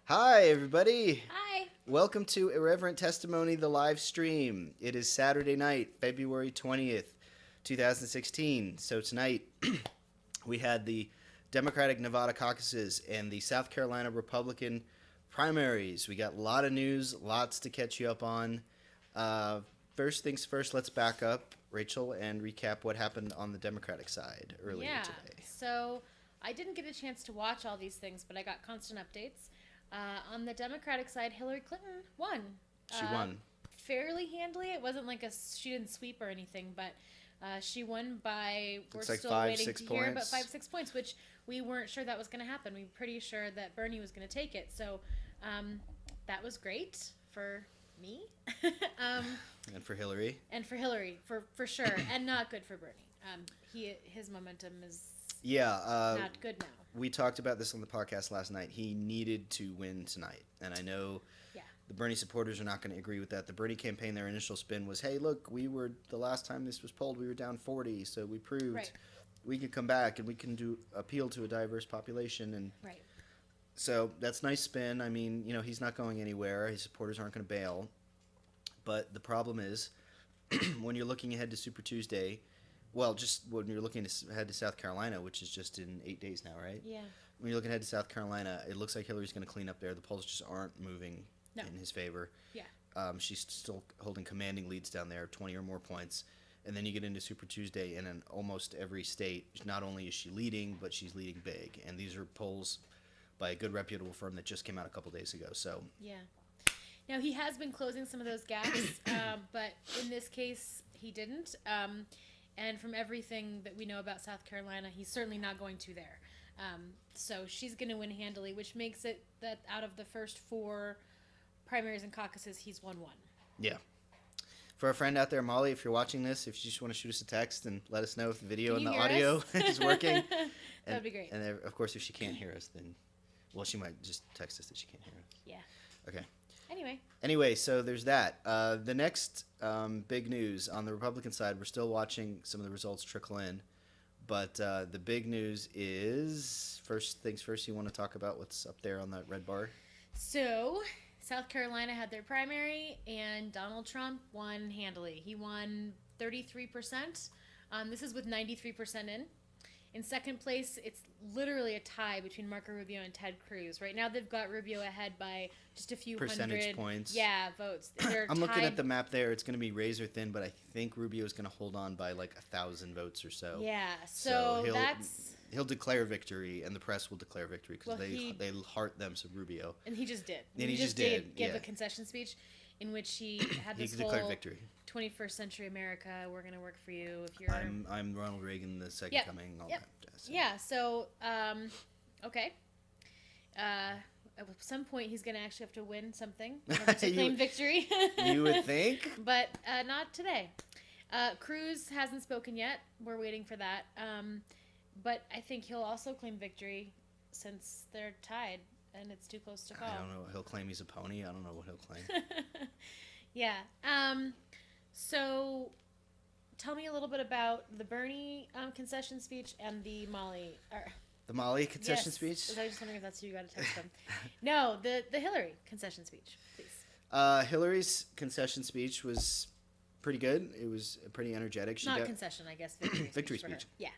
Hi, everybody. Hi. Welcome to Irreverent Testimony, the live stream. It is Saturday night, February 20th, 2016. So tonight, we had the Democratic Nevada caucuses and the South Carolina Republican primaries. We got a lot of news, lots to catch you up on. First things first, let's back up, Rachel, and recap what happened on the Democratic side earlier today. So I didn't get a chance to watch all these things, but I got constant updates. On the Democratic side, Hillary Clinton won. She won. Fairly handily. It wasn't like she didn't sweep or anything, but she won by, we're Looks like still 5, waiting 6 to hear, but points. 5-6 points, which we weren't sure that was going to happen. We were pretty sure that Bernie was going to take it. So that was great for me. And for Hillary. And for Hillary, for sure. And not good for Bernie. His momentum is not good now. We talked about this on the podcast last night. He needed to win tonight. And I know the Bernie supporters are not going to agree with that. The Bernie campaign, their initial spin was, hey, look, the last time this was polled, we were down 40, so we proved we could come back and we can appeal to a diverse population. And so that's nice spin. I mean, he's not going anywhere. His supporters aren't going to bail. But the problem is, when you're looking ahead to Super Tuesday, well, just when you're looking ahead to South Carolina, which is just in 8 days now, right? Yeah. When you're looking ahead to South Carolina, it looks like Hillary's going to clean up there. The polls just aren't moving in his favor. Yeah. She's still holding commanding leads down there, 20 or more points. And then you get into Super Tuesday, and in almost every state, not only is she leading, but she's leading big. And these are polls by a good reputable firm that just came out a couple days ago. So yeah. Now, he has been closing some of those gaps, but in this case, he didn't. And from everything that we know about South Carolina, he's certainly not going to there. So she's going to win handily, which makes it that out of the first 4 primaries and caucuses, he's won 1. Yeah. For our friend out there, Molly, if you're watching this, if you just want to shoot us a text and let us know if the video and the audio is working. That'd be great. And of course, if she can't hear us, then, well, she might just text us that she can't hear us. Yeah. Okay. Anyway, so there's that. The next big news on the Republican side, we're still watching some of the results trickle in. But the big news is, first things first, you want to talk about what's up there on that red bar? So, South Carolina had their primary, and Donald Trump won handily. He won 33%. This is with 93% in. In second place, it's literally a tie between Marco Rubio and Ted Cruz. Right now, they've got Rubio ahead by just a few percentage points. Yeah, votes. I'm looking at the map there. It's going to be razor thin, but I think Rubio is going to hold on by like 1,000 votes or so. Yeah, so he'll declare victory, and the press will declare victory because they heart them some Rubio. And he just did. And he just did give a concession speech in which he had this declared victory. 21st century America, we're going to work for you. If you're I'm Ronald Reagan, the second coming, all that. So. Yeah, so, okay. At some point, he's going to actually have to win something to claim victory. You would think. But not today. Cruz hasn't spoken yet. We're waiting for that. But I think he'll also claim victory since they're tied and it's too close to call. I don't know. He'll claim he's a pony. I don't know what he'll claim. Yeah. So tell me a little bit about the Bernie concession speech and the Molly. The Molly concession speech? I was just wondering if that's who you got to text them. No, the Hillary concession speech, please. Hillary's concession speech was pretty good. It was pretty energetic. Not concession, I guess. Victory speech. Yeah.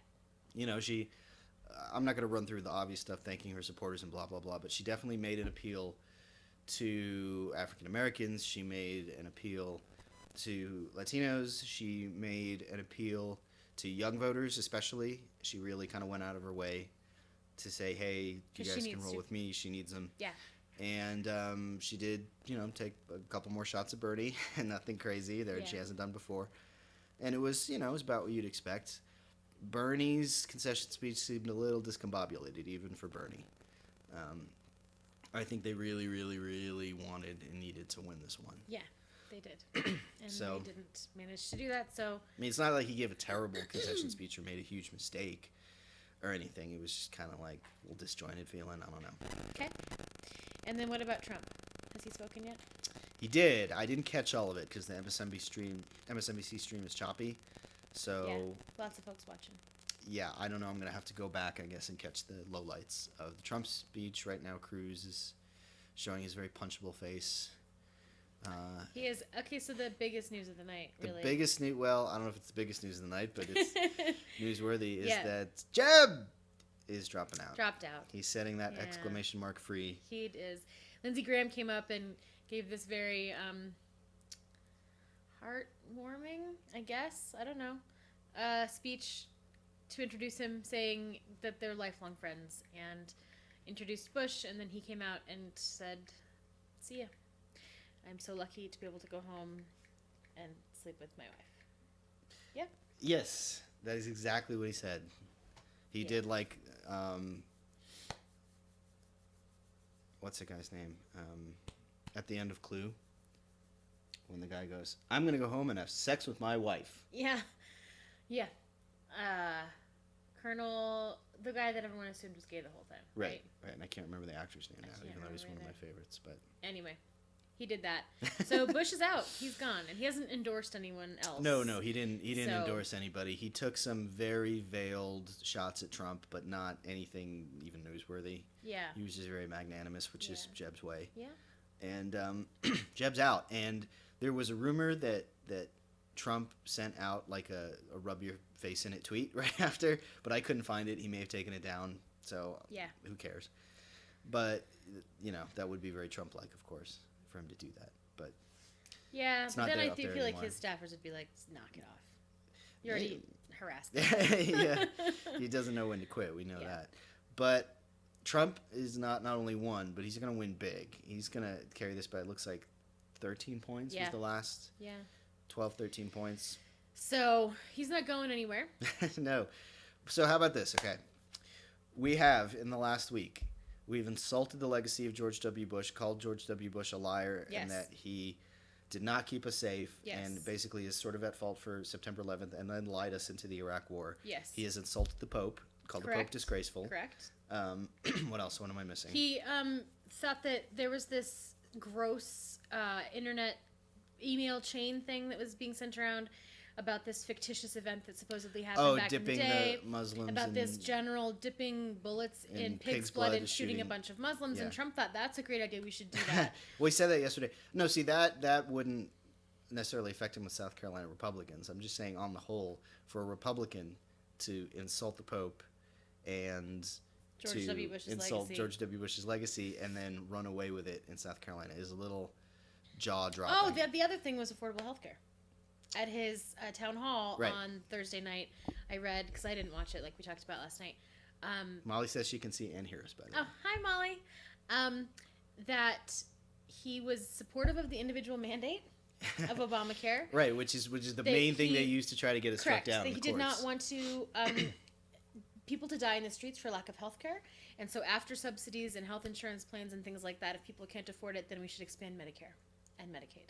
I'm not going to run through the obvious stuff, thanking her supporters and blah, blah, blah, but she definitely made an appeal to African Americans. She made an appeal to Latinos. She made an appeal to young voters, especially. She really kind of went out of her way to say, hey, you guys can roll with me. She needs them. Yeah. And she did, take a couple more shots at Bernie and nothing crazy that she hasn't done before. And it was, it was about what you'd expect. Bernie's concession speech seemed a little discombobulated, even for Bernie. I think they really, really, really wanted and needed to win this one. Yeah, they did. And they didn't manage to do that, so... I mean, it's not like he gave a terrible concession speech or made a huge mistake or anything. It was just kind of like a little disjointed feeling. I don't know. Okay. And then what about Trump? Has he spoken yet? He did. I didn't catch all of it because the MSNBC stream is choppy. So yeah, lots of folks watching. Yeah, I don't know. I'm going to have to go back, I guess, and catch the lowlights of the Trump speech. Right now, Cruz is showing his very punchable face. He is okay. So the biggest news of the night, really. The biggest news. Well, I don't know if it's the biggest news of the night, but it's newsworthy. Is that Jeb is dropping out? Dropped out. He's setting that exclamation mark free. He is. Lindsey Graham came up and gave this very heartwarming, I guess, I don't know, speech to introduce him, saying that they're lifelong friends, and introduced Bush, and then he came out and said, "See ya. I'm so lucky to be able to go home and sleep with my wife." Yeah. Yes, that is exactly what he said. He did like, what's the guy's name? At the end of Clue, when the guy goes, "I'm going to go home and have sex with my wife." Yeah. Yeah. Colonel, the guy that everyone assumed was gay the whole time. Right. And I can't remember the actor's name now, even though he's one of my favorites. But anyway, he did that. So Bush is out. He's gone, and he hasn't endorsed anyone else. No, he didn't endorse anybody. He took some very veiled shots at Trump, but not anything even newsworthy. Yeah. He was just very magnanimous, which is Jeb's way. Yeah. And Jeb's out, and there was a rumor that Trump sent out like a rub your face in it tweet right after, but I couldn't find it. He may have taken it down, so who cares? But that would be very Trump-like, of course, for him to do that. But but then I do feel like his staffers would be like, "Knock it off. You're already harassed." Yeah, he doesn't know when to quit. We know that. But Trump is not only won, but he's going to win big. He's going to carry this by, it looks like, 13 points was the last. Yeah. 12, 13 points. So he's not going anywhere. No. So how about this? Okay. We have, in the last week, we've insulted the legacy of George W. Bush, called George W. Bush a liar, and that he did not keep us safe, and basically is sort of at fault for September 11th, and then lied us into the Iraq War. Yes. He has insulted the Pope, called the Pope disgraceful. Correct. What else? What am I missing? He thought that there was this gross internet email chain thing that was being sent around about this fictitious event that supposedly happened back in the day. The Muslims about this general dipping bullets in pig's blood and shooting a bunch of Muslims. And Trump thought, that's a great idea. We should do that. Well, he said that yesterday. No, see, that wouldn't necessarily affect him with South Carolina Republicans. I'm just saying, on the whole, for a Republican to insult the Pope and George W. Bush's insult legacy. George W. Bush's legacy and then run away with it in South Carolina is a little jaw-dropping. Oh, the other thing was affordable health care. At his town hall on Thursday night, I read, because I didn't watch it like we talked about last night. Molly says she can see and hear us better. Oh, hi, Molly. That he was supportive of the individual mandate of Obamacare. Right, which is the main thing they used to try to get us struck down. Correct. He did not want to people to die in the streets for lack of health care. And so after subsidies and health insurance plans and things like that, if people can't afford it, then we should expand Medicare and Medicaid.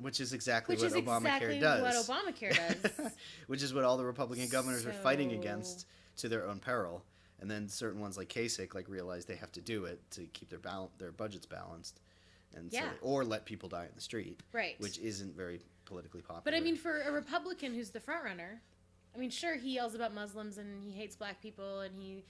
Which is exactly what Obamacare does. Which is what all the Republican governors are fighting against to their own peril. And then certain ones like Kasich realize they have to do it to keep their budgets balanced. And so, or let people die in the street. Right. Which isn't very politically popular. But I mean, for a Republican who's the front runner, I mean, sure, he yells about Muslims and he hates black people and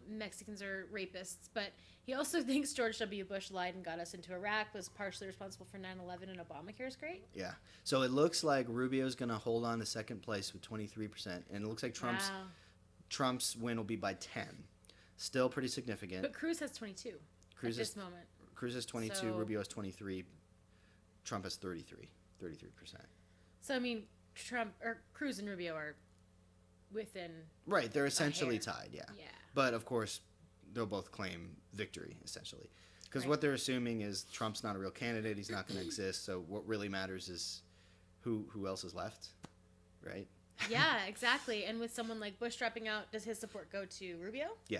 Mexicans are rapists, but he also thinks George W. Bush lied and got us into Iraq, was partially responsible for 9/11, and Obamacare is great. Yeah. So it looks like Rubio's going to hold on to second place with 23%, and it looks like Trump's win will be by 10. Still pretty significant. But Cruz has 22 at this moment. Cruz has 22, Rubio has 23, Trump has 33%. So, I mean, Cruz and Rubio are within right, they're essentially tied, yeah. But of course, they'll both claim victory essentially, because what they're assuming is Trump's not a real candidate, he's not going to exist, so what really matters is who else is left, right? Yeah, exactly. And with someone like Bush dropping out, does his support go to Rubio? Yeah.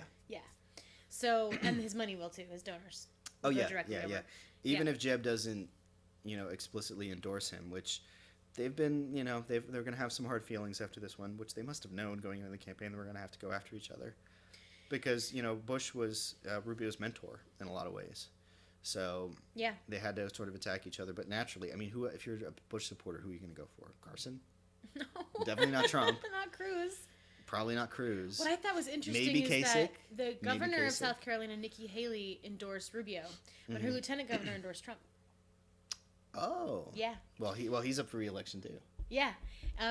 So, and his money will too, his donors. Yeah. Even if Jeb doesn't explicitly endorse him, which they've been, they're going to have some hard feelings after this one, which they must have known going into the campaign that we're going to have to go after each other. Because, Bush was Rubio's mentor in a lot of ways. So they had to sort of attack each other. But naturally, I mean, if you're a Bush supporter, who are you going to go for? Carson? No. Definitely not Trump. Not Cruz. Probably not Cruz. What I thought was interesting Maybe is Kasich. that the governor Kasich. of South Carolina, Nikki Haley, endorsed Rubio, but her lieutenant governor endorsed Trump. Oh. Yeah. Well, he's up for re-election too. Yeah.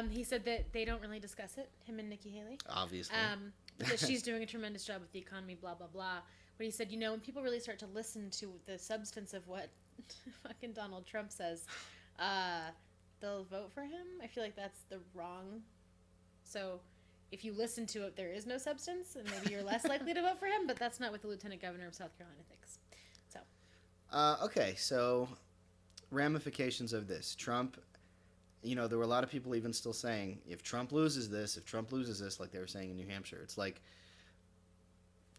He said that they don't really discuss it, him and Nikki Haley. Obviously. That she's doing a tremendous job with the economy, blah, blah, blah. But he said, when people really start to listen to the substance of what fucking Donald Trump says, they'll vote for him. I feel like that's the wrong. So if you listen to it, there is no substance, and maybe you're less likely to vote for him, but that's not what the lieutenant governor of South Carolina thinks. So. Okay, so ramifications of this. Trump, there were a lot of people even still saying, if Trump loses this, like they were saying in New Hampshire, it's like,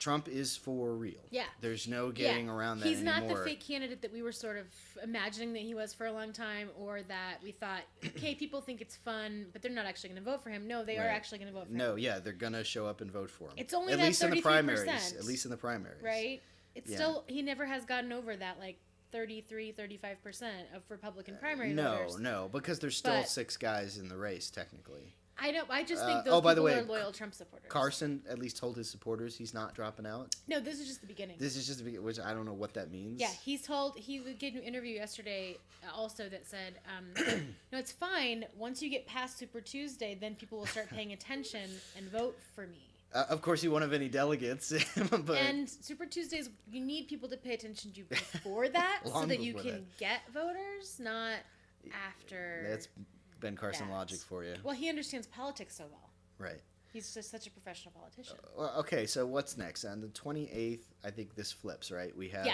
Trump is for real. Yeah. There's no getting around that He's anymore. not the fake candidate that we were sort of imagining that he was for a long time, or that we thought, okay, people think it's fun, but they're not actually going to vote for him. No, they are actually going to vote for him. No, yeah, they're going to show up and vote for him. It's only at that least 33%. In the primaries. At least in the primaries. Right? It's still, he never has gotten over that, 33-35% of Republican primary voters. No, because there's still 6 guys in the race, technically. I know. I just think those people are loyal Trump supporters. Carson at least told his supporters he's not dropping out. No, this is just the beginning. This is just the beginning, which I don't know what that means. Yeah, he gave an interview yesterday also that said, it's fine. Once you get past Super Tuesday, then people will start paying attention and vote for me. Of course, he won't have any delegates. But and Super Tuesdays, you need people to pay attention to before that so that you can get voters, not after. That's Ben Carson logic for you. Well, he understands politics so well. Right. He's just such a professional politician. Okay, so what's next? On the 28th, I think this flips, right? We have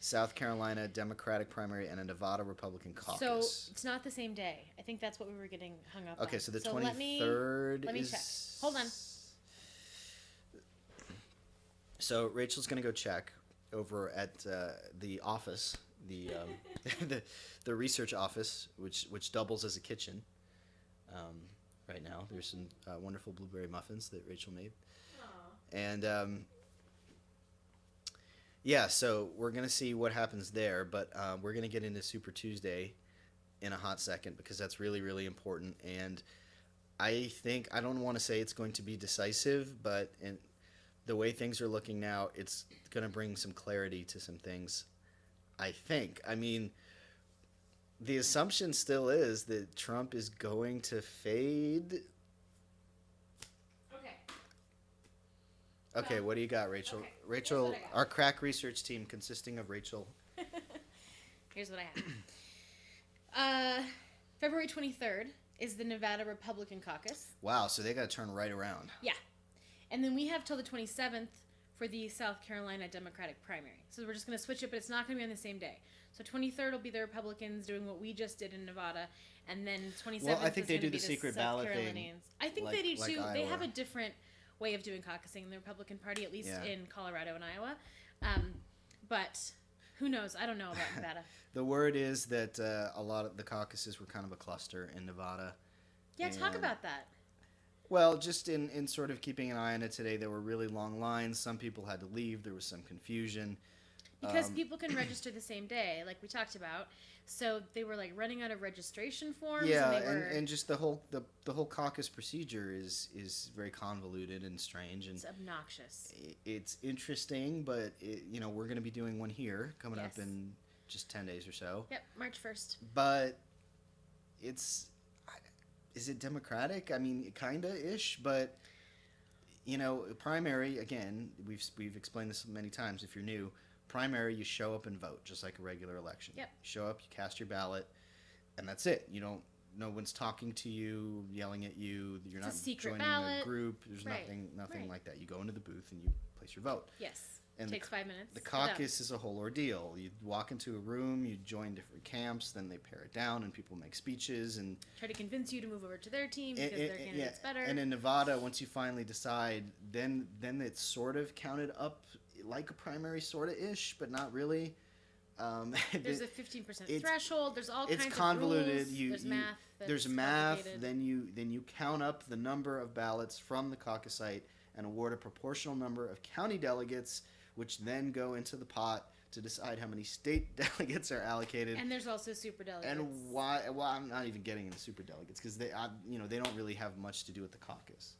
South Carolina Democratic primary and a Nevada Republican caucus. So it's not the same day. I think that's what we were getting hung up on. Okay, so the 23rd let me check. Hold on. So Rachel's going to go check over at the office, the the research office, which doubles as a kitchen. Right now, there's some wonderful blueberry muffins that Rachel made. Aww. And so we're gonna see what happens there, but we're gonna get into Super Tuesday in a hot second because that's really, really important. And I don't want to say it's going to be decisive, but the way things are looking now, it's going to bring some clarity to some things, I think. I mean, the assumption still is that Trump is going to fade. Okay, what do you got, Rachel? Okay, Rachel, our crack research team consisting of Rachel. Here's what I have. February 23rd is the Nevada Republican caucus. Wow, so they got to turn right around. Yeah. And then we have till the 27th for the South Carolina Democratic primary. So we're just going to switch it, but it's not going to be on the same day. So 23rd will be the Republicans doing what we just did in Nevada, and then 27th well, I think is they going do to be the the secret South ballot thing. Carolinians. I think they do too. They have a different way of doing caucusing in the Republican Party, at least in Colorado and Iowa. But who knows? I don't know about Nevada. The word is that a lot of the caucuses were kind of a cluster in Nevada. Yeah, talk about that. Well, just in sort of keeping an eye on it today, there were really long lines. Some people had to leave. There was some confusion. Because people can register the same day, like we talked about. So they were running out of registration forms. Yeah, and just the whole caucus procedure is very convoluted and strange, and it's obnoxious. It's interesting, but we're going to be doing one here coming up in just 10 days or so. Yep, March 1st. But is it democratic? I mean, kinda-ish, but primary, again, we've explained this many times if you're new. Primary, you show up and vote, just like a regular election. Yep. You show up, you cast your ballot, and that's it. No one's talking to you, yelling at you. You're not joining a group. There's nothing like that. You go into the booth and you place your vote. Yes. And takes 5 minutes. The caucus is a whole ordeal. You walk into a room, you join different camps, then they pare it down, and people make speeches and try to convince you to move over to their team because their candidate's better. And in Nevada, once you finally decide, then it's sort of counted up like a primary, sort of ish, but not really. There's a 15% threshold. There's all kinds of rules. It's convoluted. There's math. There's math. Then you count up the number of ballots from the caucus site and award a proportional number of county delegates, which then go into the pot to decide how many state delegates are allocated. And there's also super delegates. And why? Well, I'm not even getting into super delegates because they don't really have much to do with the caucus.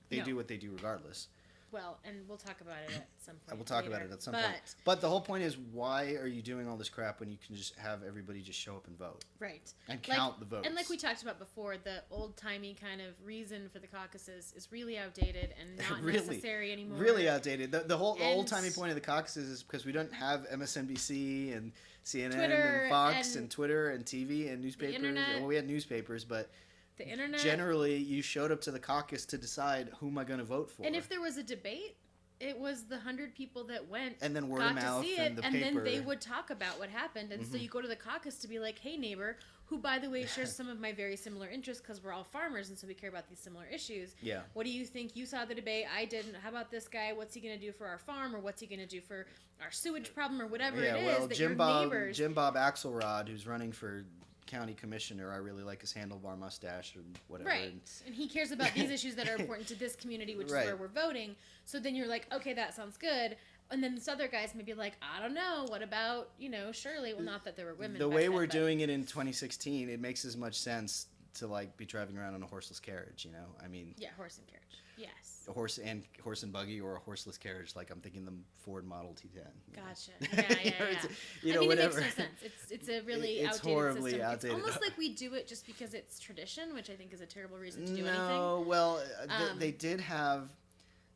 They No. do what they do regardless. Well, and we'll talk about it at some point. We'll talk later. about it at some point. But the whole point is, why are you doing all this crap when you can just have everybody just show up and vote? Right. And count the votes. And like we talked about before, the old-timey kind of reason for the caucuses is really outdated and not necessary anymore. Really outdated. The old-timey point of the caucuses is because we don't have MSNBC and CNN Twitter and Fox and Twitter and TV and newspapers. Well, we had newspapers, but the internet. Generally, you showed up to the caucus to decide who am I going to vote for. And if there was a debate, it was the 100 people that went, and then word of mouth, and the paper, and then they would talk about what happened. And so you go to the caucus to be like, hey neighbor, who by the way shares some of my very similar interests because we're all farmers and so we care about these similar issues. Yeah. What do you think? You saw the debate, I didn't. How about this guy? What's he going to do for our farm, or what's he going to do for our sewage problem, or whatever it is that Jim your neighbors. Jim Bob Axelrod, who's running for county commissioner, I really like his handlebar mustache or whatever. Right. And he cares about these issues that are important to this community, which is where we're voting. So then you're like, okay, that sounds good. And then this other guys may be like, I don't know, what about, Shirley? Well, not that there were women. The way we're doing it in 2016, it makes as much sense to like be driving around in a horseless carriage, I mean. Yeah, horse and carriage. Yes. A horse and buggy, or a horseless carriage, like I'm thinking the Ford Model T10. Gotcha. Yeah. Whatever. It makes no sense. It's a really it's outdated horribly system. Outdated. It's almost like we do it just because it's tradition, which I think is a terrible reason to do anything. No, well, they did have,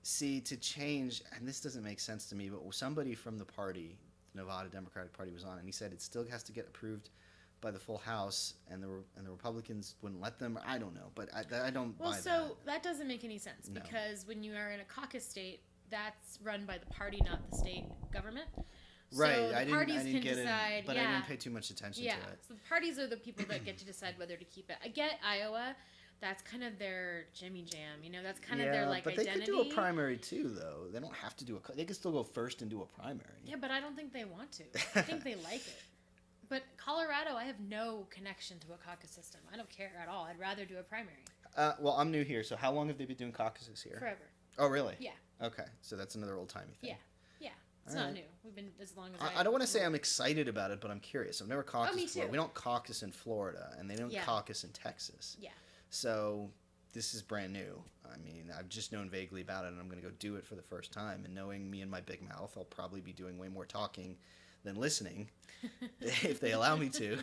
to change, and this doesn't make sense to me, but somebody from the party, the Nevada Democratic Party, was on, and he said it still has to get approved by the full House, and the Republicans wouldn't let them. I don't know, but I don't buy that. Well, so that doesn't make any sense because when you are in a caucus state, that's run by the party, not the state government. Right, so the parties can get decide. it, but I didn't pay too much attention to it. So the parties are the people that get to decide whether to keep it. I get Iowa. That's kind of their Jimmy Jam, that's kind of their but identity. they could do a primary too, though. They don't have to do they could still go first and do a primary. Yeah, but I don't think they want to. I think they like it. But Colorado, I have no connection to a caucus system. I don't care at all. I'd rather do a primary. Well, I'm new here, so how long have they been doing caucuses here? Forever. Oh, really? Yeah. Okay, so that's another old-timey thing. Yeah. It's not new. We've been as long as I don't want to say I'm excited about it, but I'm curious. I've never caucused me before. too. We don't caucus in Florida, and they don't caucus in Texas. Yeah. So this is brand new. I mean, I've just known vaguely about it, and I'm going to go do it for the first time. And knowing me and my big mouth, I'll probably be doing way more talking than listening, if they allow me to.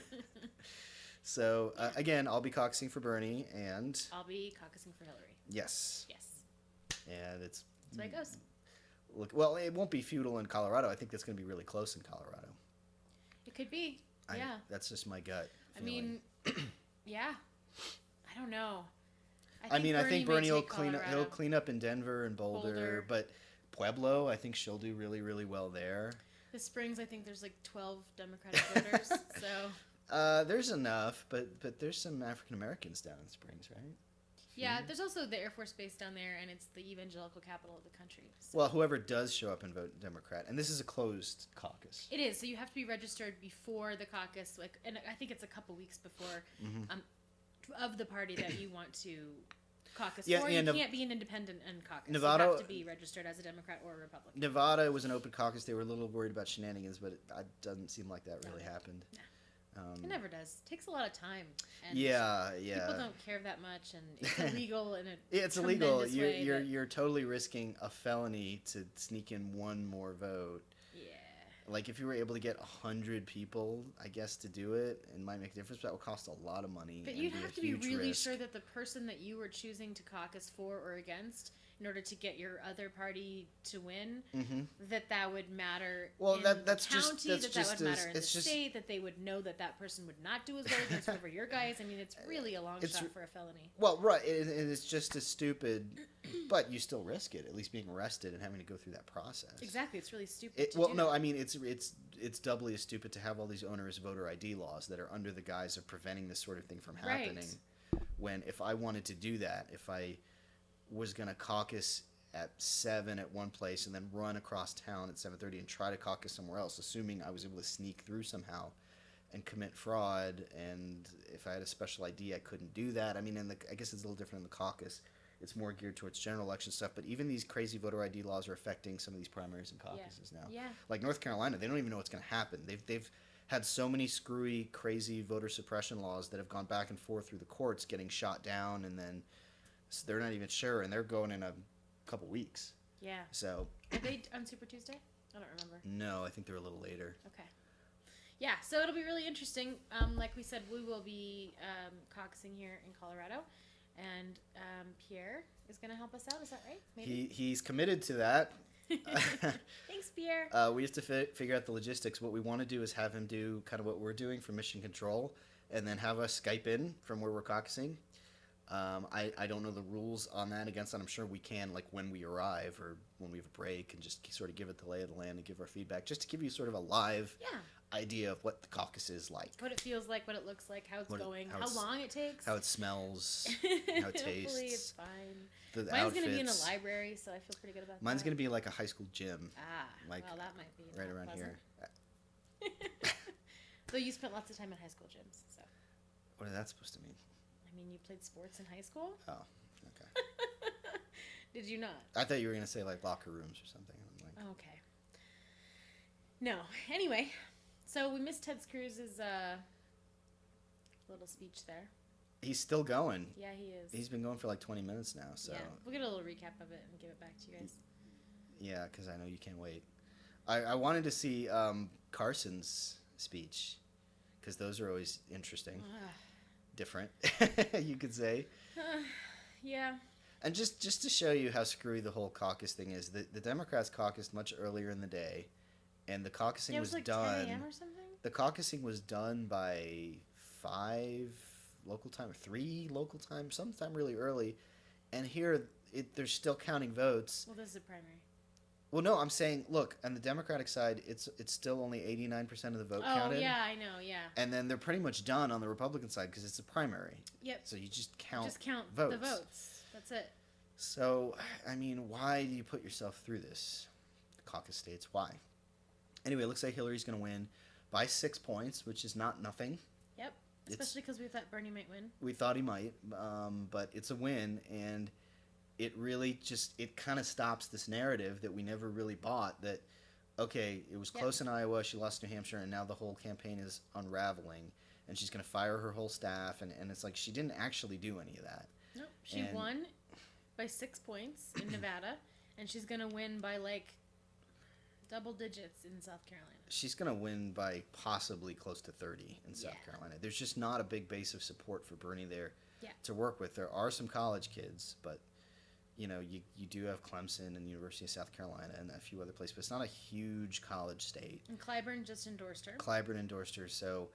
So, again, I'll be caucusing for Bernie, and I'll be caucusing for Hillary. Yes. And that's the way it goes. Look, well, it won't be feudal in Colorado. I think that's going to be really close in Colorado. It could be. That's just my gut I feeling. mean, I don't know. I think Bernie will clean up in Denver and Boulder, but Pueblo, I think she'll do really, really well there. The Springs, I think there's like 12 Democratic voters, so. There's enough, but there's some African Americans down in Springs, right? Yeah, there's also the Air Force Base down there, and it's the evangelical capital of the country. So. Well, whoever does show up and vote Democrat, and this is a closed caucus. It is, so you have to be registered before the caucus, and I think it's a couple weeks before, of the party that you want to caucus for. You can't be an independent and caucus. Nevada, you have to be registered as a Democrat or a Republican. Nevada was an open caucus. They were a little worried about shenanigans, but it doesn't seem like that really happened. No. It never does. It takes a lot of time. And people don't care that much, and it's illegal in a it's illegal. Way you're totally risking a felony to sneak in one more vote. Yeah. Like if you were able to get 100 people, I guess, to do it, it might make a difference. But that would cost a lot of money. But you'd have to be really sure that the person that you were choosing to caucus for or against, in order to get your other party to win, that would matter. Well, in that's the county, just that would matter in the state. That they would know that person would not do as well against whoever your guy is. I mean, it's really a long shot for a felony. Well, right, it's just as stupid, but you still risk it. At least being arrested and having to go through that process. Exactly, it's really stupid. I mean, it's doubly as stupid to have all these onerous voter ID laws that are under the guise of preventing this sort of thing from happening. Right. When if I wanted to do that, if I was going to caucus at 7 at one place and then run across town at 7:30 and try to caucus somewhere else, assuming I was able to sneak through somehow and commit fraud, and if I had a special ID, I couldn't do that. I mean, I guess it's a little different in the caucus. It's more geared towards general election stuff, but even these crazy voter ID laws are affecting some of these primaries and caucuses now. Yeah. Like North Carolina, they don't even know what's going to happen. They've had so many screwy, crazy voter suppression laws that have gone back and forth through the courts, getting shot down and then So they're not even sure, and they're going in a couple weeks. Yeah. So. Are they on Super Tuesday? I don't remember. No, I think they're a little later. Okay. Yeah, so it'll be really interesting. Like we said, we will be caucusing here in Colorado, and Pierre is going to help us out. Is that right? Maybe? He's committed to that. Thanks, Pierre. We have to figure out the logistics. What we want to do is have him do kind of what we're doing for mission control, and then have us Skype in from where we're caucusing. I don't know the rules on that against that. I'm sure we can, like, when we arrive or when we have a break, and just sort of give it the lay of the land and give our feedback, just to give you sort of a live idea of what the caucus is like. What it feels like, what it looks like, how it's going, how long it takes. How it smells, how it tastes. Hopefully it's fine. The Mine's outfits. going to be in a library, so I feel pretty good about that. Mine's going to be like a high school gym. Well, that might be right around pleasant. here. Though you spent lots of time in high school gyms, so. What is that supposed to mean? I mean, you played sports in high school? Oh, okay. Did you not? I thought you were going to say, like, locker rooms or something. I'm like, okay. No. Anyway, so we missed Ted Cruz's little speech there. He's still going. Yeah, he is. He's been going for like 20 minutes now, so. Yeah, we'll get a little recap of it and give it back to you guys. Yeah, because I know you can't wait. I wanted to see Carson's speech, because those are always interesting. Different, you could say. Yeah. And just to show you how screwy the whole caucus thing is, the Democrats caucused much earlier in the day, and the caucusing was like done. 10 a.m. or something? The caucusing was done by 5 local time, or 3 local time, sometime really early. And here, they're still counting votes. Well, this is a primary. Well, no, I'm saying, look, on the Democratic side, it's still only 89% of the vote counted. Oh, yeah, I know, yeah. And then they're pretty much done on the Republican side because it's a primary. Yep. So you just count the votes. That's it. So, I mean, why do you put yourself through this? Caucus states, why? Anyway, it looks like Hillary's going to win by 6 points, which is not nothing. Yep. Especially because we thought Bernie might win. We thought he might, but it's a win, and it really it kind of stops this narrative that we never really bought that, okay, it was close in Iowa, she lost New Hampshire, and now the whole campaign is unraveling, and she's going to fire her whole staff, and it's like she didn't actually do any of that. Nope. She won by 6 points in Nevada, and she's going to win by, like, double digits in South Carolina. She's going to win by possibly close to 30 in South Carolina. There's just not a big base of support for Bernie there to work with. There are some college kids, but, you know, you do have Clemson and University of South Carolina and a few other places, but it's not a huge college state. And Clyburn just endorsed her. So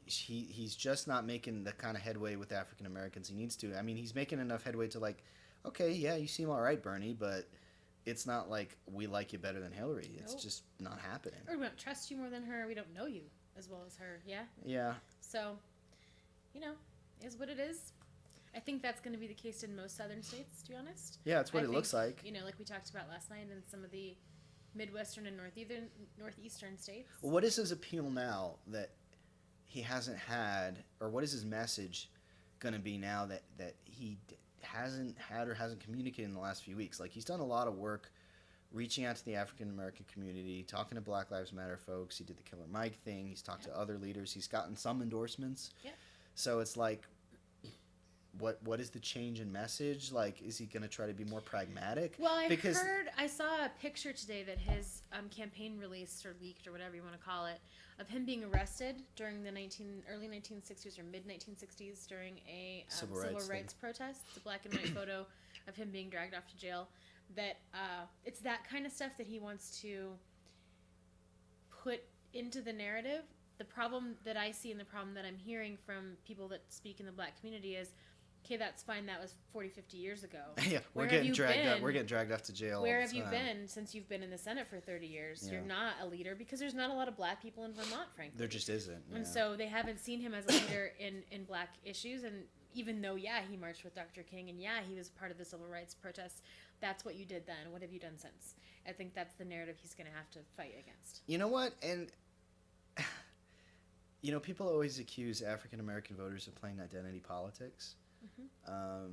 he's just not making the kind of headway with African Americans he needs to. I mean, he's making enough headway to, like, okay, yeah, you seem all right, Bernie, but it's not like we like you better than Hillary. It's just not happening. Or we don't trust you more than her. We don't know you as well as her. Yeah? Yeah. So, you know, is what it is. I think that's going to be the case in most southern states, to be honest. Yeah, that's what it looks like. You know, like we talked about last night in some of the Midwestern and Northeastern states. Well, what is his appeal now that he hasn't had, or what is his message going to be now that he hasn't had or hasn't communicated in the last few weeks? Like, he's done a lot of work reaching out to the African American community, talking to Black Lives Matter folks. He did the Killer Mike thing. He's talked to other leaders. He's gotten some endorsements. Yep. So it's like, what is the change in message? Like, is he going to try to be more pragmatic? Well, I saw a picture today that his campaign released or leaked or whatever you want to call it, of him being arrested during the early 1960s or mid 1960s during a civil rights protest. It's a black and white photo of him being dragged off to jail. That it's that kind of stuff that he wants to put into the narrative. The problem that I see and the problem that I'm hearing from people that speak in the black community is, okay, that's fine. That was 40, 50 years ago. Yeah, we're getting dragged off to jail. Where have you been since you've been in the Senate for 30 years? Yeah. You're not a leader because there's not a lot of black people in Vermont, frankly. There just isn't. Yeah. And so they haven't seen him as a leader in black issues. And even though, he marched with Dr. King and, he was part of the civil rights protests, that's what you did then. What have you done since? I think that's the narrative he's going to have to fight against. You know what? And, you know, people always accuse African American voters of playing identity politics. Mm-hmm.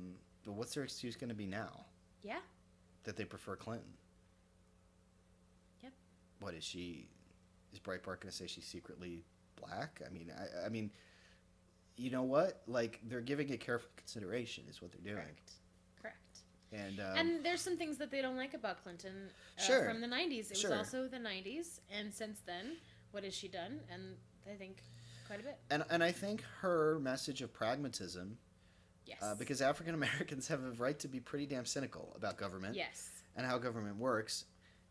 But what's their excuse going to be now? Yeah. That they prefer Clinton. Yep. What is Breitbart going to say she's secretly black? I mean, you know what? Like, they're giving it careful consideration is what they're doing. Correct. And there's some things that they don't like about Clinton from the 90s. It was also the 90s, and since then, what has she done? And I think quite a bit. And I think her message of pragmatism, yes, because African Americans have a right to be pretty damn cynical about government, yes, and how government works.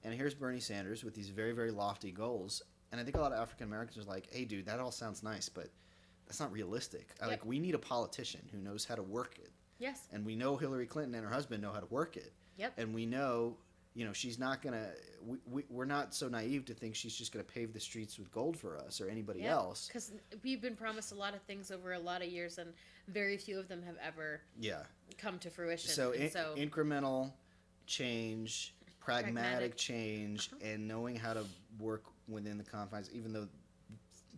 And here's Bernie Sanders with these very, very lofty goals. And I think a lot of African Americans are like, hey, dude, that all sounds nice, but that's not realistic. Yep. Like, we need a politician who knows how to work it. Yes. And we know Hillary Clinton and her husband know how to work it. Yep. And we know, she's not going to, we're not so naive to think she's just going to pave the streets with gold for us or anybody else. Because we've been promised a lot of things over a lot of years, and very few of them have ever come to fruition. So incremental change, pragmatic change, and knowing how to work within the confines, even though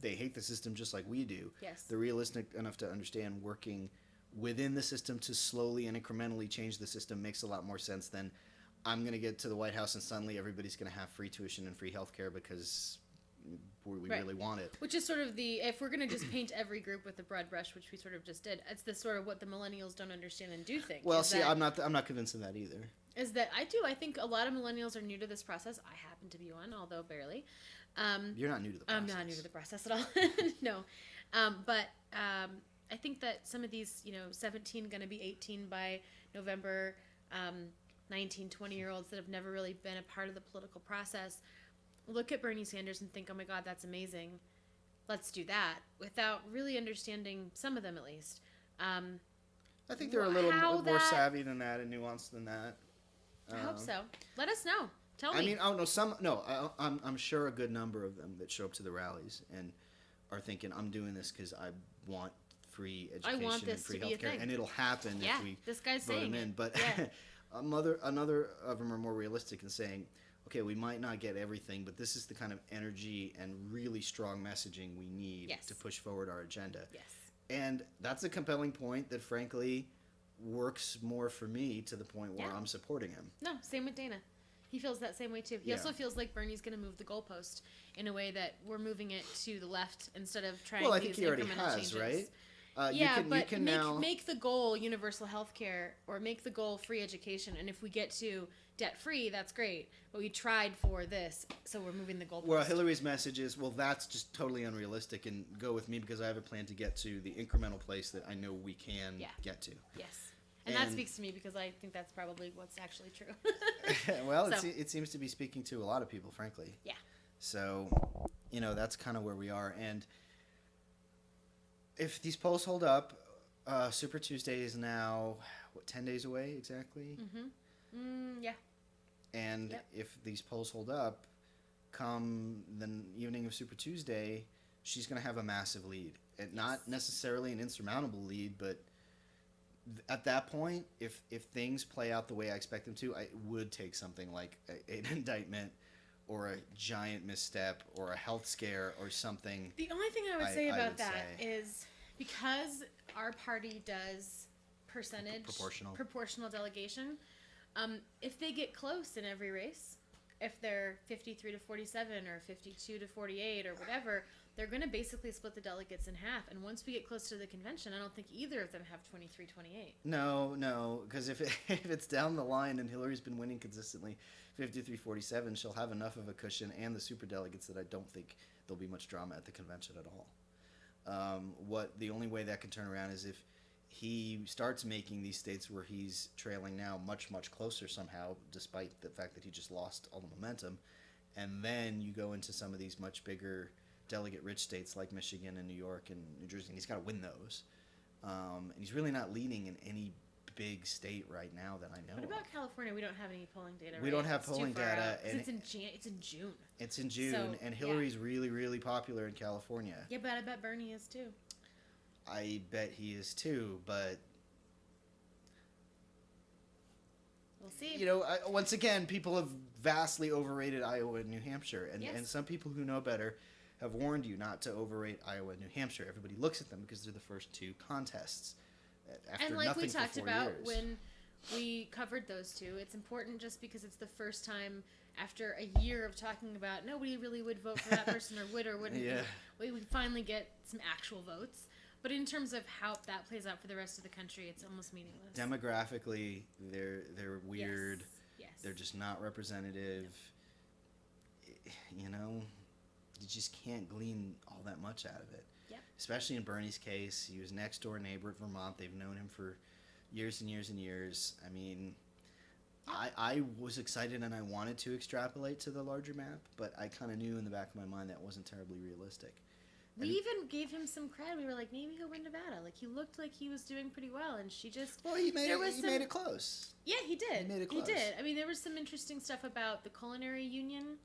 they hate the system just like we do. Yes. They're realistic enough to understand working within the system to slowly and incrementally change the system makes a lot more sense than I'm going to get to the White House and suddenly everybody's going to have free tuition and free healthcare because we really want it. Which is sort of if we're going to just paint every group with a broad brush, which we sort of just did, it's the sort of what the millennials don't understand and do think. Well, see, I'm not convinced of that either. Is that I think a lot of millennials are new to this process. I happen to be one, although barely. You're not new to the process. I'm not new to the process at all. No. But I think that some of these, 17 going to be 18 by November, 19, 20-year-olds that have never really been a part of the political process, look at Bernie Sanders and think, oh my God, that's amazing. Let's do that, without really understanding, some of them at least. I think they're a little more savvy than that and nuanced than that. I hope so. Let us know. Tell me. I mean, I'm sure a good number of them that show up to the rallies and are thinking, I'm doing this because I want free education and free healthcare, and it'll happen if we this guy's vote saying him in. But yeah. another of them are more realistic and saying, okay, we might not get everything, but this is the kind of energy and really strong messaging we need to push forward our agenda. Yes. And that's a compelling point that, frankly, works more for me to the point where I'm supporting him. No, same with Dana. He feels that same way too. He also feels like Bernie's going to move the goalpost in a way that we're moving it to the left instead of trying I these think he already has, changes. right? Make the goal universal health care or make the goal free education. And if we get to debt-free, that's great. But we tried for this, so we're moving the goalpost. Well, Hillary's message is, well, that's just totally unrealistic, and go with me because I have a plan to get to the incremental place that I know we can get to. Yes. And that speaks to me because I think that's probably what's actually true. Well, it seems to be speaking to a lot of people, frankly. Yeah. So, that's kind of where we are. And if these polls hold up, Super Tuesday is now, 10 days away exactly? Mm-hmm. Yeah. And if these polls hold up, come the evening of Super Tuesday, she's going to have a massive lead. And not necessarily an insurmountable lead, but at that point, if things play out the way I expect them to, I would take something like an indictment or a giant misstep or a health scare or something. The only thing I would say about that is because our party does proportional delegation, if they get close in every race, if they're 53 to 47 or 52 to 48 or whatever, they're going to basically split the delegates in half. And once we get close to the convention, I don't think either of them have 23-28. No, because if it's down the line and Hillary's been winning consistently 53-47, she'll have enough of a cushion and the super delegates that I don't think there'll be much drama at the convention at all. The only way that can turn around is if he starts making these states where he's trailing now much, much closer somehow, despite the fact that he just lost all the momentum. And then you go into some of these much bigger delegate-rich states like Michigan and New York and New Jersey, and he's got to win those. And he's really not leading in any big state right now that I know. What about California? We don't have any polling data. We don't have polling data. And it's in June. It's in June, and Hillary's really, really popular in California. Yeah, but I bet Bernie is too. I bet he is too, but we'll see. Once again, people have vastly overrated Iowa and New Hampshire, and some people who know better have warned you not to overrate Iowa and New Hampshire. Everybody looks at them because they're the first two contests. And like we talked about when we covered those two, it's important just because it's the first time after a year of talking about nobody really would vote for that person or would or wouldn't. Yeah. We finally get some actual votes. But in terms of how that plays out for the rest of the country, it's almost meaningless. Demographically, they're weird. Yes. They're just not representative. You know, you just can't glean all that much out of it. Yep. Especially in Bernie's case, he was next door neighbor at Vermont. They've known him for years and years and years. I mean, I was excited and I wanted to extrapolate to the larger map, but I kind of knew in the back of my mind that wasn't terribly realistic. We even gave him some credit. We were like, maybe he'll win Nevada. Like, he looked like he was doing pretty well, and she just... Well, he made it close. Yeah, he did. He made it close. He did. I mean, there was some interesting stuff about the culinary union.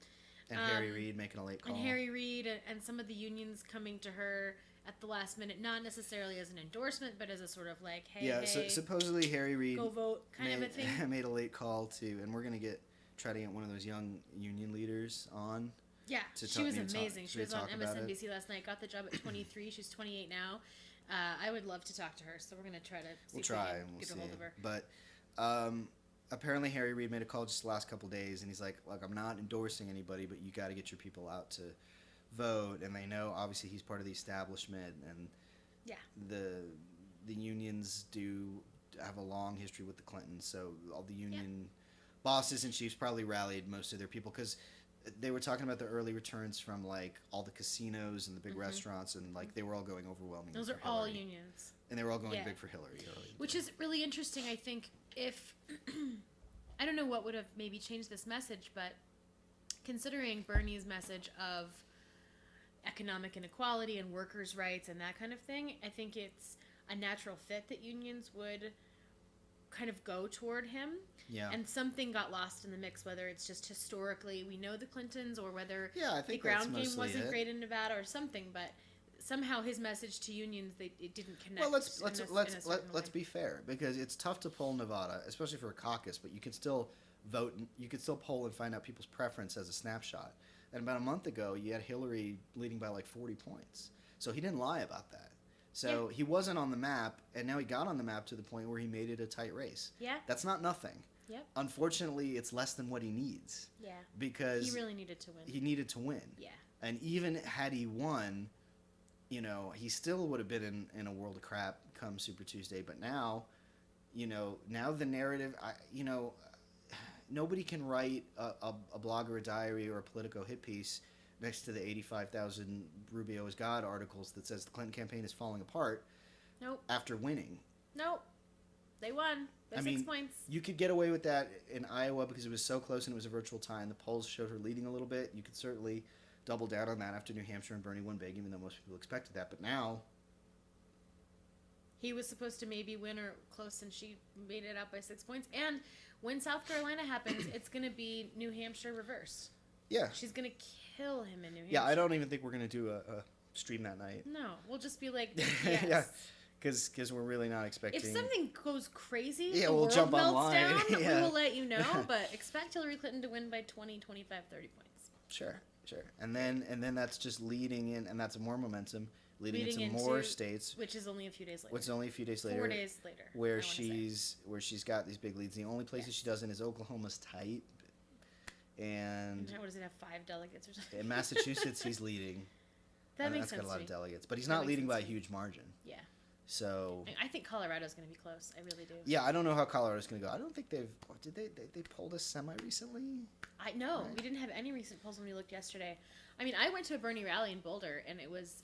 And Harry Reid making a late call. And Harry Reid and some of the unions coming to her at the last minute, not necessarily as an endorsement, but as a sort of like, hey, yeah, so supposedly Harry Reid go vote kind of a thing. Made a late call to, and we're going to try to get one of those young union leaders on. Yeah, she was amazing. She was on MSNBC last night. Got the job at 23. She's 28 now. I would love to talk to her, so we're going to try to see if we can get a hold of her. But apparently Harry Reid made a call just the last couple days, and he's like, look, I'm not endorsing anybody, but you got to get your people out to vote. And they know, obviously, he's part of the establishment, and the unions do have a long history with the Clintons, so all the union bosses and chiefs probably rallied most of their people, because they were talking about the early returns from like all the casinos and the big restaurants, and like they were all going overwhelmingly. Those are all unions, and they were all going big for Hillary early. Which is really interesting. I think if I don't know what would have maybe changed this message, but considering Bernie's message of economic inequality and workers' rights and that kind of thing, I think it's a natural fit that unions would kind of go toward him. Yeah. And something got lost in the mix, whether it's just historically we know the Clintons, or whether I think the ground game wasn't great in Nevada or something, but somehow his message to unions, it didn't connect. Well, let's be fair, because it's tough to poll Nevada, especially for a caucus, but you can still vote, you can still poll and find out people's preference as a snapshot. And about a month ago, you had Hillary leading by like 40 points. So he didn't lie about that. So he wasn't on the map, and now he got on the map to the point where he made it a tight race. Yeah. That's not nothing. Yep. Unfortunately, it's less than what he needs. Yeah. Because he really needed to win. He needed to win. Yeah. And even had he won, you know, he still would have been in a world of crap come Super Tuesday. But now, you know, now the narrative, nobody can write a blog or a diary or a Politico hit piece next to the 85,000 Rubio is God articles that says the Clinton campaign is falling apart. Nope. After winning. Nope. They won by 6 points. You could get away with that in Iowa because it was so close and it was a virtual tie, and the polls showed her leading a little bit. You could certainly double down on that after New Hampshire and Bernie won big, even though most people expected that. But now... he was supposed to maybe win or close, and she made it out by 6 points. And when South Carolina happens, it's going to be New Hampshire reverse. Yeah. She's going to kill him in New Hampshire. Yeah, I don't even think we're going to do a stream that night. No, we'll just be like, yes. Yeah, because we're really not expecting... If something goes crazy, the we'll world jump melts online. Down, we will let you know, but expect Hillary Clinton to win by 20, 25, 30 points. Sure. And then that's just leading in, and that's more momentum, leading into more states. Which is only a few days later. Which is only a few days later. 4 days later. Where she's got these big leads. The only places she doesn't is Oklahoma's tight. And what does it have, 5 delegates or something? In Massachusetts, he's leading. That makes sense. That's got a lot of delegates, but he's not leading by a huge margin. Yeah. So I think Colorado's going to be close. I really do. Yeah, I don't know how Colorado's going to go. I don't think they polled us semi recently. No, we didn't have any recent polls when we looked yesterday. I mean, I went to a Bernie rally in Boulder, and it was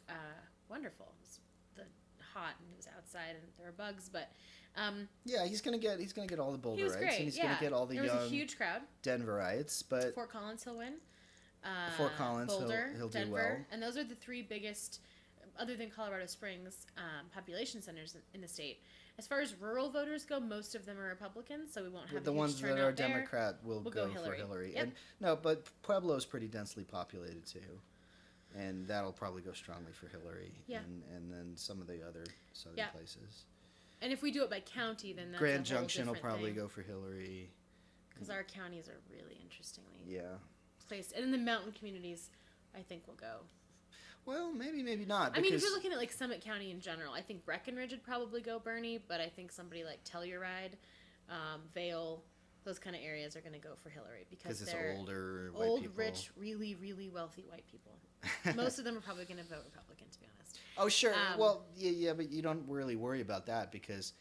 wonderful. It was hot, and it was outside, and there were bugs, but. Yeah, he's gonna get all the Boulderites, great, and he's gonna get all the young. There was a huge crowd. Denverites, but Fort Collins he'll win. Fort Collins, Boulder, he'll Denver, do well, and those are the 3 biggest, other than Colorado Springs, population centers in the state. As far as rural voters go, most of them are Republicans, so we won't have the a huge ones that turnout are there. Democrat will go for Hillary. Yep. And no, but Pueblo's pretty densely populated too, and that'll probably go strongly for Hillary. Yeah. And then some of the other southern places. And if we do it by county, then that's Grand a whole Junction will probably thing. go for Hillary. Because our counties are really interestingly placed. And then the mountain communities, I think, will go. Well, maybe not. I mean, if you're looking at like Summit County in general, I think Breckenridge would probably go Bernie, but I think somebody like Telluride, Vail, those kind of areas are going to go for Hillary because they're older, white people. rich, really, really wealthy white people. Most of them are probably going to vote Republican, to be honest. Oh, sure. Well, yeah, but you don't really worry about that because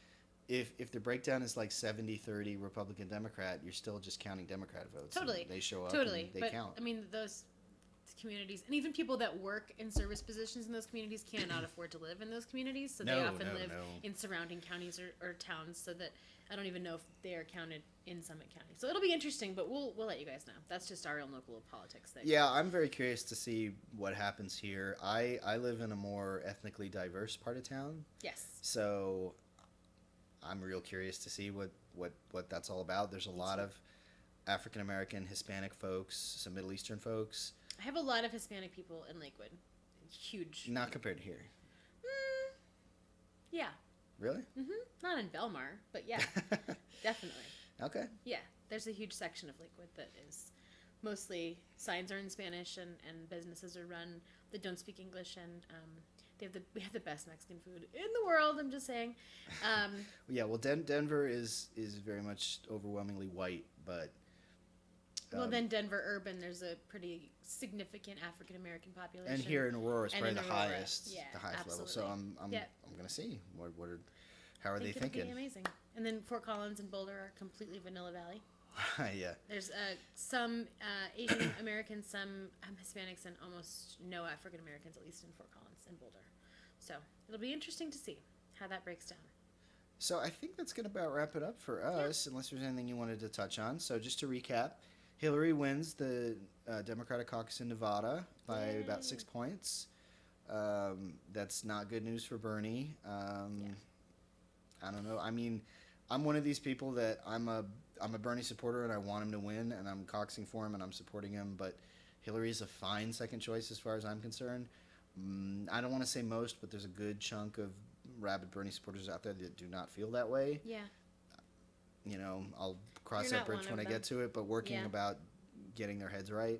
if the breakdown is like 70-30 Republican Democrat, you're still just counting Democrat votes. Totally. They show up Totally. and they But, count. I mean, those communities, and even people that work in service positions in those communities cannot afford to live in those communities, so they often live in surrounding counties or towns, so that I don't even know if they are counted in Summit County. So it'll be interesting, but we'll let you guys know. That's just our own local politics thing. Yeah, I'm very curious to see what happens here. I live in a more ethnically diverse part of town. Yes. So I'm real curious to see what that's all about. There's a lot of African American, Hispanic folks, some Middle Eastern folks. I have a lot of Hispanic people in Lakewood. Huge. Not compared to here. Yeah. Really? Not in Belmar, but yeah, definitely. Okay. Yeah, there's a huge section of Lakewood that is mostly signs are in Spanish and businesses are run that don't speak English, and we have the best Mexican food in the world. I'm just saying. Yeah. Well, Denver is very much overwhelmingly white, but. Well, then Denver urban, there's a pretty significant African American population. And here in Aurora, it's probably the highest, yeah, the highest absolutely. level. So I'm gonna see how are they thinking? It'll be amazing. And then Fort Collins and Boulder are completely Vanilla Valley. Yeah. There's some Asian Americans, some Hispanics, and almost no African Americans, at least in Fort Collins and Boulder. So it'll be interesting to see how that breaks down. So I think that's gonna about wrap it up for us, unless there's anything you wanted to touch on. So just to recap. Hillary wins the Democratic caucus in Nevada by about 6 points. That's not good news for Bernie. I don't know. I mean, I'm one of these people that I'm a Bernie supporter and I want him to win and I'm caucusing for him and I'm supporting him. But Hillary's a fine second choice as far as I'm concerned. I don't want to say most, but there's a good chunk of rabid Bernie supporters out there that do not feel that way. Yeah. You know, I'll cross that bridge when I get to it, but working about getting their heads right,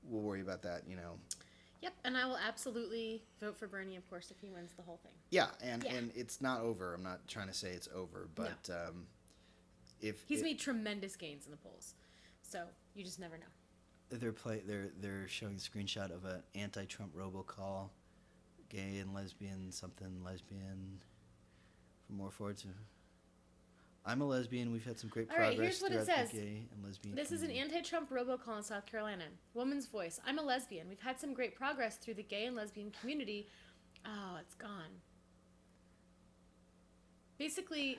we'll worry about that, you know. Yep, and I will absolutely vote for Bernie, of course, if he wins the whole thing. Yeah, and it's not over. I'm not trying to say it's over, but if he's made tremendous gains in the polls, so you just never know. They're showing a screenshot of an anti-Trump robocall, gay and lesbian, lesbian, for more forward to. I'm a lesbian. We've had some great progress. All right, here's what it says. The gay and lesbian this community. Is an anti-Trump robocall in South Carolina. Woman's voice. I'm a lesbian. We've had some great progress through the gay and lesbian community. Oh, it's gone. Basically,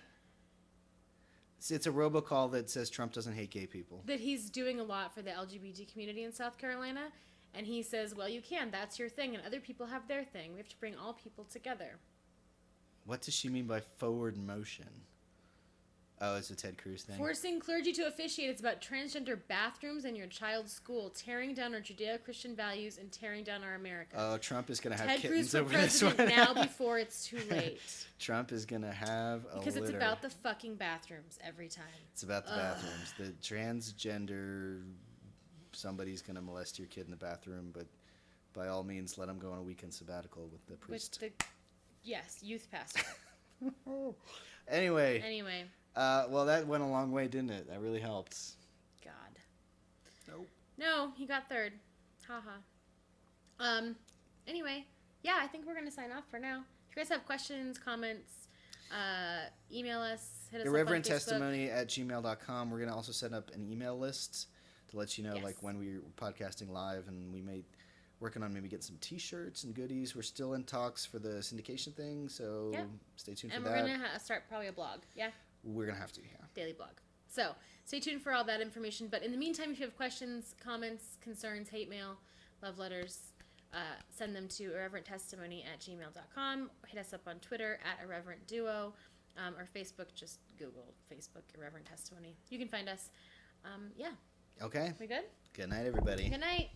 it's a robocall that says Trump doesn't hate gay people. That he's doing a lot for the LGBT community in South Carolina. And he says, well, you can. That's your thing. And other people have their thing. We have to bring all people together. What does she mean by forward motion? Oh, it's a Ted Cruz thing. Forcing clergy to officiate. It's about transgender bathrooms in your child's school, tearing down our Judeo-Christian values, and tearing down our America. Oh, Trump is going to have Ted kittens Cruz over for this one. now before it's too late. Trump is going to have a because it's litter. about the fucking bathrooms every time. It's about the bathrooms. The transgender, somebody's going to molest your kid in the bathroom, but by all means, let him go on a weekend sabbatical with the priest. Yes, youth pastor. Anyway. Well, that went a long way, didn't it? That really helped. God. Nope. No, he got third. Haha. Anyway, yeah, I think we're going to sign off for now. If you guys have questions, comments, email us. Hit us Irreverent up on Facebook. testimony@gmail.com. We're going to also set up an email list to let you know like when we're podcasting live, and we may working on maybe getting some t-shirts and goodies. We're still in talks for the syndication thing, so stay tuned for that. And we're going to start probably a blog. Yeah. We're going to have to, yeah. Daily blog. So stay tuned for all that information. But in the meantime, if you have questions, comments, concerns, hate mail, love letters, send them to irreverenttestimony@gmail.com. Hit us up on Twitter @irreverentduo, or Facebook. Just Google Facebook Irreverent Testimony. You can find us. Yeah. Okay. We good? Good night, everybody. Good night.